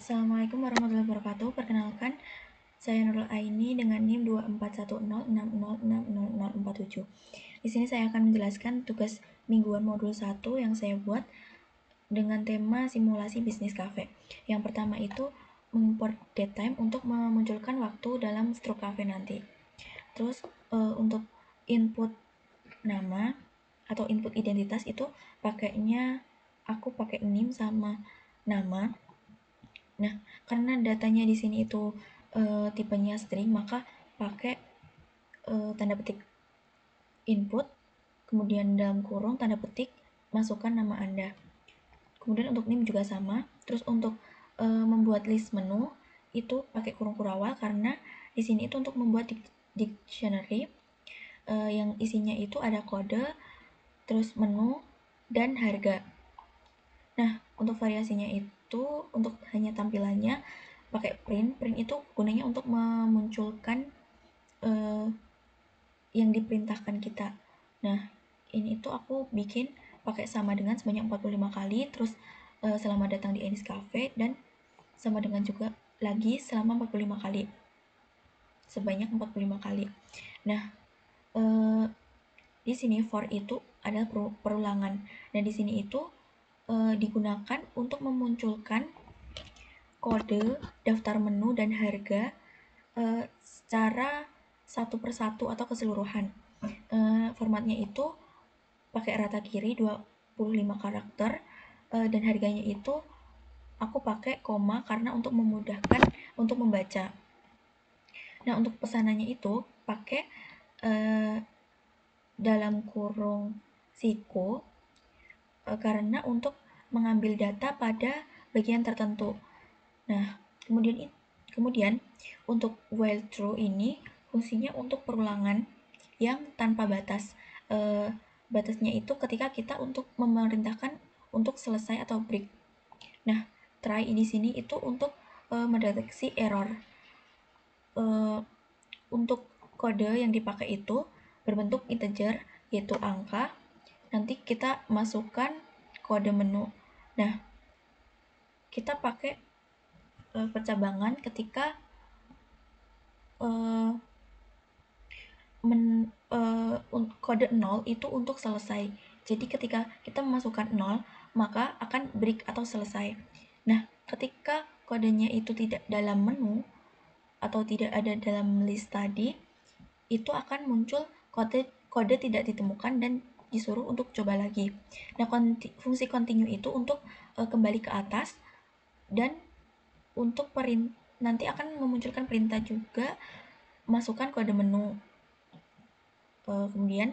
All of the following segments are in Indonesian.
Assalamualaikum warahmatullahi wabarakatuh. Perkenalkan, saya Nurul Aini dengan NIM 241060606047. Di sini saya akan menjelaskan tugas mingguan modul 1 yang saya buat dengan tema simulasi bisnis cafe. Yang pertama itu mengimport date time untuk memunculkan waktu dalam struk cafe nanti. Terus untuk input nama atau input identitas itu aku pakai NIM sama nama. Nah, karena datanya di sini itu tipenya string, maka pakai tanda petik input, kemudian dalam kurung tanda petik masukkan nama Anda. Kemudian untuk NIM juga sama. Terus untuk membuat list menu itu pakai kurung kurawal karena di sini itu untuk membuat dictionary yang isinya itu ada kode, terus menu dan harga. Nah, untuk variasinya itu untuk hanya tampilannya pakai print. Print itu gunanya untuk memunculkan yang diperintahkan kita. Nah, ini itu aku bikin pakai sama dengan sebanyak 45 kali, terus selamat datang di Enis Cafe, dan sama dengan juga lagi selama 45 kali. Sebanyak 45 kali. Nah, di sini for itu adalah perulangan. Dan di sini itu digunakan untuk memunculkan kode, daftar menu, dan harga secara satu persatu atau keseluruhan. Formatnya itu pakai rata kiri 25 karakter dan harganya itu aku pakai koma karena untuk memudahkan untuk membaca. Nah, untuk pesanannya itu pakai dalam kurung siku karena untuk mengambil data pada bagian tertentu. Nah, kemudian untuk while true ini fungsinya untuk perulangan yang tanpa batas. Batasnya itu ketika kita untuk memerintahkan untuk selesai atau break. Nah, try di sini itu untuk mendeteksi error. Untuk kode yang dipakai itu berbentuk integer, yaitu angka. Nanti kita masukkan kode menu. Nah, kita pakai percabangan ketika kode 0 itu untuk selesai. Jadi ketika kita memasukkan 0, maka akan break atau selesai. Nah, ketika kodenya itu tidak dalam menu atau tidak ada dalam list tadi, itu akan muncul kode tidak ditemukan dan disuruh untuk coba lagi. Nah, fungsi continue itu untuk kembali ke atas dan untuk nanti akan memunculkan perintah juga masukkan kode menu. Kemudian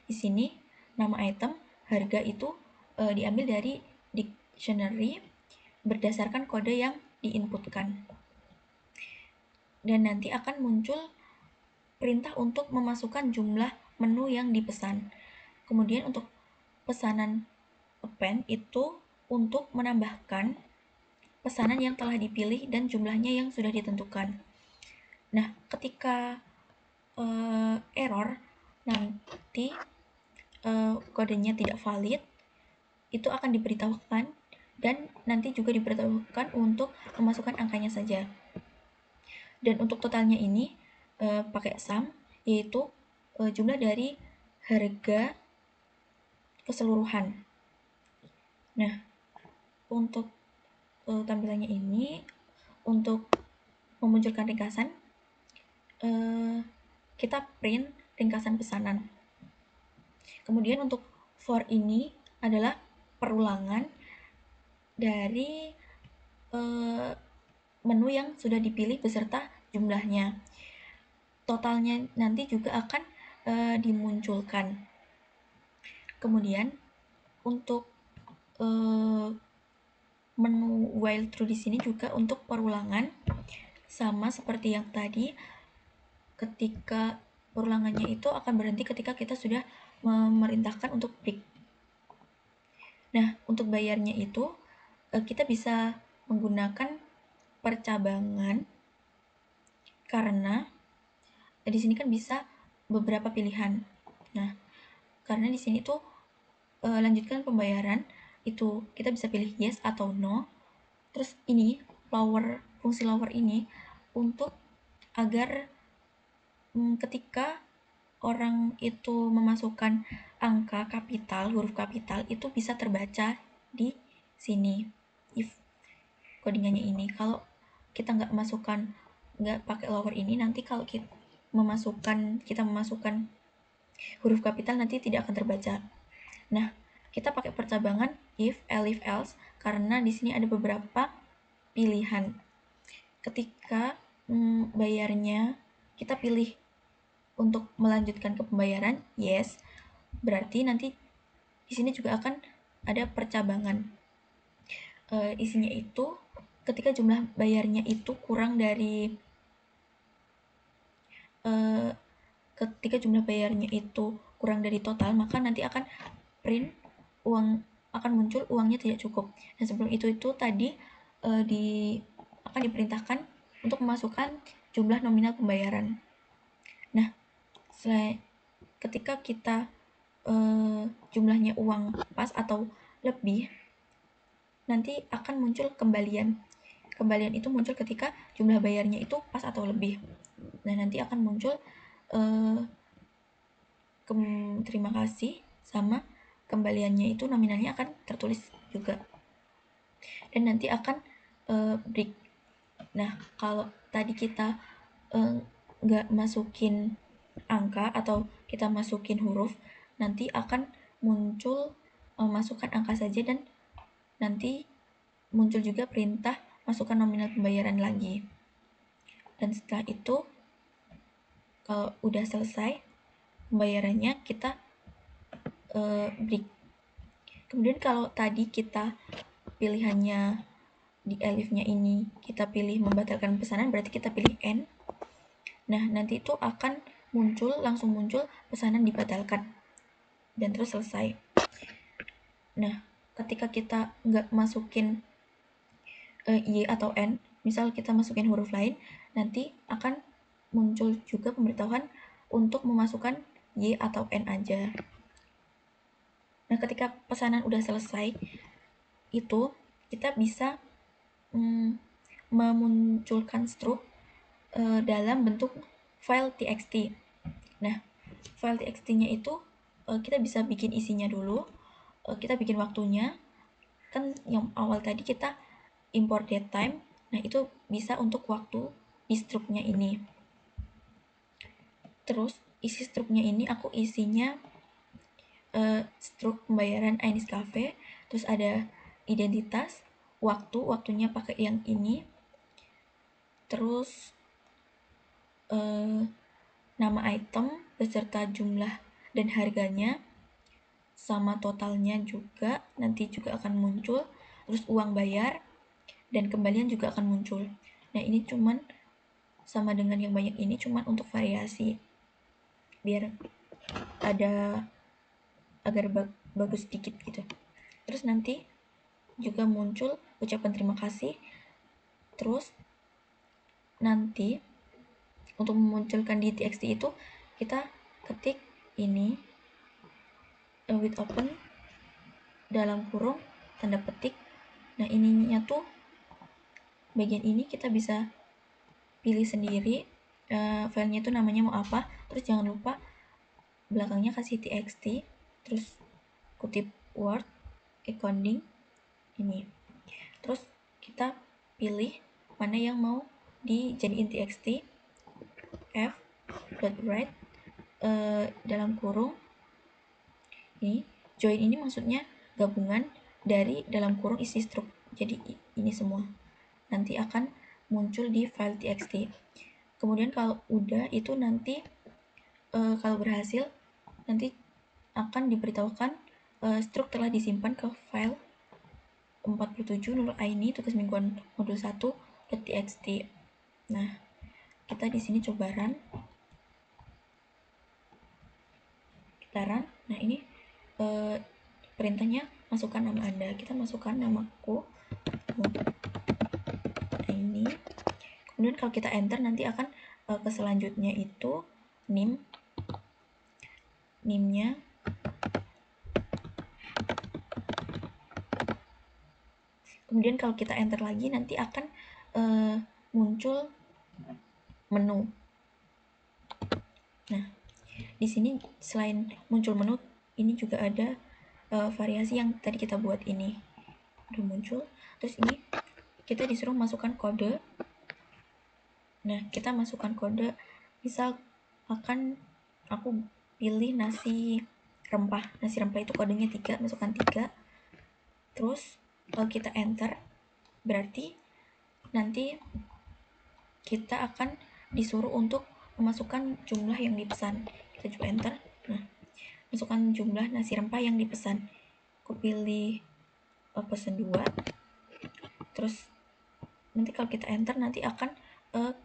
di sini nama item, harga itu diambil dari dictionary berdasarkan kode yang diinputkan. Dan nanti akan muncul perintah untuk memasukkan jumlah menu yang dipesan. Kemudian untuk pesanan append itu untuk menambahkan pesanan yang telah dipilih dan jumlahnya yang sudah ditentukan. Nah, ketika error nanti kodenya tidak valid, itu akan diberitahukan dan nanti juga diberitahukan untuk memasukkan angkanya saja. Dan untuk totalnya ini pakai sum, yaitu jumlah dari harga keseluruhan. Nah, untuk tampilannya ini, untuk memunculkan ringkasan, kita print ringkasan pesanan. Kemudian untuk for ini adalah perulangan dari menu yang sudah dipilih beserta jumlahnya. Totalnya nanti juga akan dimunculkan. Kemudian untuk menu while true di sini juga untuk perulangan sama seperti yang tadi. Ketika perulangannya itu akan berhenti ketika kita sudah memerintahkan untuk break. Nah, untuk bayarnya itu kita bisa menggunakan percabangan karena di sini kan bisa beberapa pilihan. Nah, karena di sini tuh lanjutkan pembayaran itu kita bisa pilih yes atau no. Terus ini fungsi lower ini untuk agar ketika orang itu memasukkan angka kapital, huruf kapital itu bisa terbaca di sini. If codingannya ini, kalau kita nggak pakai lower ini, nanti kalau kita memasukkan huruf kapital nanti tidak akan terbaca. Nah, kita pakai percabangan if, elif, else karena di sini ada beberapa pilihan. Ketika bayarnya kita pilih untuk melanjutkan ke pembayaran, yes, berarti nanti di sini juga akan ada percabangan. Isinya itu ketika jumlah bayarnya itu kurang dari total, maka nanti akan muncul uangnya tidak cukup. Dan sebelum itu tadi akan diperintahkan untuk memasukkan jumlah nominal pembayaran. Nah, ketika kita jumlahnya uang pas atau lebih, nanti akan muncul kembalian. Kembalian itu muncul ketika jumlah bayarnya itu pas atau lebih. Nah, nanti akan muncul terima kasih sama kembaliannya itu nominalnya akan tertulis juga. Dan nanti akan break. Nah, kalau tadi kita nggak masukin angka atau kita masukin huruf, nanti akan muncul masukkan angka saja dan nanti muncul juga perintah masukkan nominal pembayaran lagi. Dan setelah itu kalau udah selesai pembayarannya, kita break. Kemudian kalau tadi kita pilihannya di elifnya ini kita pilih membatalkan pesanan, berarti kita pilih N. Nah, nanti itu akan langsung muncul pesanan dibatalkan dan terus selesai. Nah, ketika kita nggak masukin Y atau N, misal kita masukin huruf lain, nanti akan muncul juga pemberitahuan untuk memasukkan Y atau N aja. Nah, ketika pesanan udah selesai, itu kita bisa memunculkan struk dalam bentuk file txt. Nah, file txt-nya itu kita bisa bikin isinya dulu, kita bikin waktunya. Kan yang awal tadi kita import datetime, nah itu bisa untuk waktu di struknya ini. Terus isi struknya ini aku isinya struk pembayaran Ainis Cafe, terus ada identitas, waktunya pakai yang ini, terus nama item beserta jumlah dan harganya sama totalnya juga nanti juga akan muncul, terus uang bayar dan kembalian juga akan muncul. Nah, ini cuman sama dengan yang banyak ini, cuman untuk variasi biar ada agar bagus sedikit gitu. Terus nanti juga muncul ucapan terima kasih. Terus nanti untuk memunculkan di txt itu kita ketik ini with open dalam kurung tanda petik. Nah, ininya tuh bagian ini kita bisa pilih sendiri filenya itu namanya mau apa. Terus jangan lupa belakangnya kasih txt, terus kutip word accounting ini. Terus kita pilih mana yang mau dijadiin txt, f.write dalam kurung ini. Join ini maksudnya gabungan dari dalam kurung isi struk. Jadi ini semua nanti akan muncul di file txt. Kemudian kalau udah itu nanti kalau berhasil nanti akan diberitahukan struk telah disimpan ke file 47 ini tugas mingguan modul 1.txt. Nah, kita di sini coba run. Nah, ini perintahnya masukkan nama Anda. Kita masukkan namaku. Nah, ini. Kemudian kalau kita enter nanti akan ke selanjutnya itu NIM-nya. Kemudian kalau kita enter lagi nanti akan muncul menu. Nah, di sini selain muncul menu, ini juga ada variasi yang tadi kita buat ini udah muncul. Terus ini kita disuruh masukkan kode. Nah, kita masukkan kode, misal aku pilih nasi rempah itu kodenya 3, masukkan 3. Terus kalau kita enter, berarti nanti kita akan disuruh untuk memasukkan jumlah yang dipesan. Kita coba enter. Nah, masukkan jumlah nasi rempah yang dipesan. Aku pilih pesan 2. Terus nanti kalau kita enter, nanti akan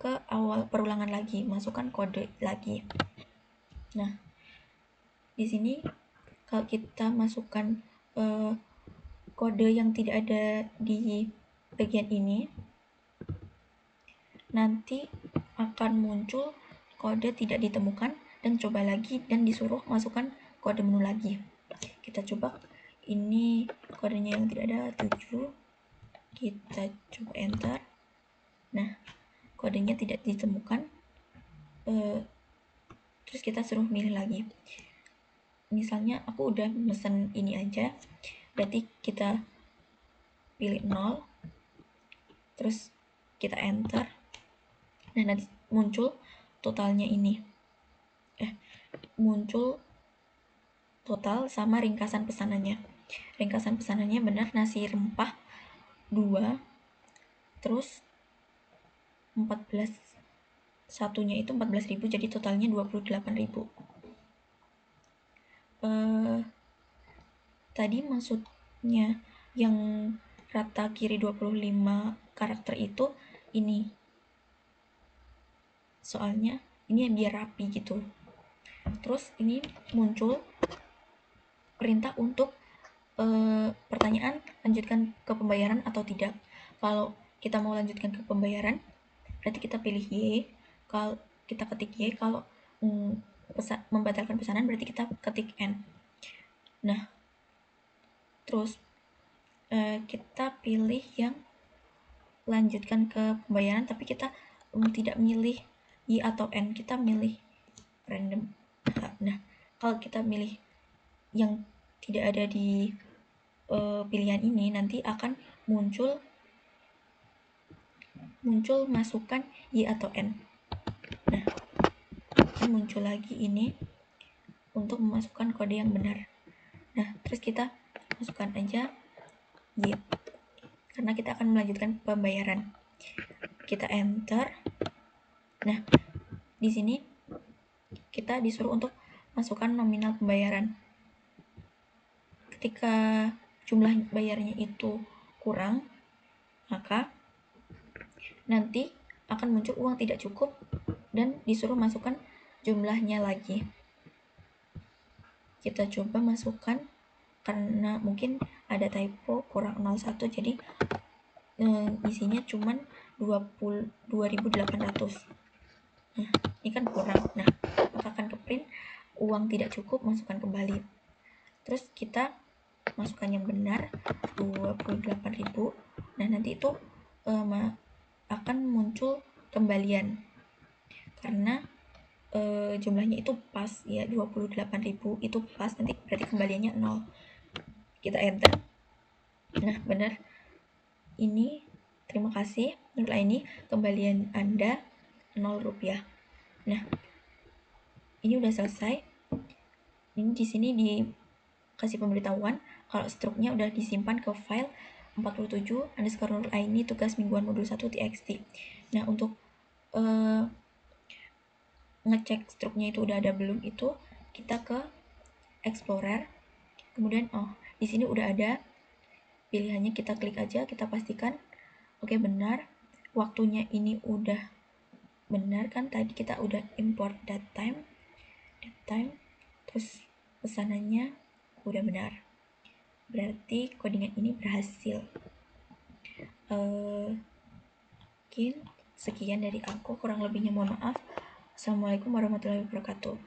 ke awal perulangan lagi, masukkan kode lagi. Nah, di sini kalau kita masukkan kode yang tidak ada di bagian ini, nanti akan muncul kode tidak ditemukan dan coba lagi dan disuruh masukkan kode menu lagi. Kita coba, ini kodenya yang tidak ada 7. Kita coba enter. Nah, kodenya tidak ditemukan. Terus kita suruh milih lagi. Misalnya aku udah mesen ini aja, berarti kita pilih 0. Terus kita enter. Nah, nanti muncul totalnya ini. Muncul total sama ringkasan pesanannya. Ringkasan pesanannya benar nasi rempah 2. Terus 14, satunya itu 14.000, jadi totalnya 28.000. Tadi maksudnya yang rata kiri 25 karakter itu ini. Soalnya ini biar rapi gitu. Terus ini muncul perintah untuk pertanyaan lanjutkan ke pembayaran atau tidak. Kalau kita mau lanjutkan ke pembayaran, berarti kita pilih Y. Kalau kita ketik Y, kalau membatalkan pesanan berarti kita ketik N. Nah, terus kita pilih yang lanjutkan ke pembayaran, tapi kita tidak milih Y atau N, kita milih random. Nah, kalau kita milih yang tidak ada di pilihan ini, nanti akan muncul masukan Y atau N. Nah, muncul lagi ini untuk memasukkan kode yang benar. Nah, terus kita masukkan aja Y, karena kita akan melanjutkan pembayaran. Kita enter. Nah, di sini kita disuruh untuk masukkan nominal pembayaran. Ketika jumlah bayarnya itu kurang, maka nanti akan muncul uang tidak cukup dan disuruh masukkan jumlahnya lagi. Kita coba masukkan, karena mungkin ada typo kurang 01, jadi isinya cuman 22.800. Nah, ini kan kurang. Nah, maka akan ke print uang tidak cukup, masukkan kembali. Terus kita masukkan yang benar 28.000. Nah, nanti itu akan muncul kembalian karena jumlahnya itu pas ya, 28.000 itu pas, nanti berarti kembaliannya 0. Kita enter. Nah, benar. Ini terima kasih, Nurul ini kembalian Anda 0 rupiah. Nah, ini udah selesai. Ini di sini dikasih pemberitahuan kalau struknya udah disimpan ke file 47_Nurul tugas mingguan modul 1 txt. Nah, untuk ngecek struknya itu udah ada belum, itu kita ke Explorer, kemudian di sini udah ada pilihannya, kita klik aja, kita pastikan oke, benar. Waktunya ini udah benar kan, tadi kita udah import datetime, terus pesanannya udah benar, berarti codingan ini berhasil. Mungkin sekian dari aku, kurang lebihnya mohon maaf. Assalamualaikum warahmatullahi wabarakatuh.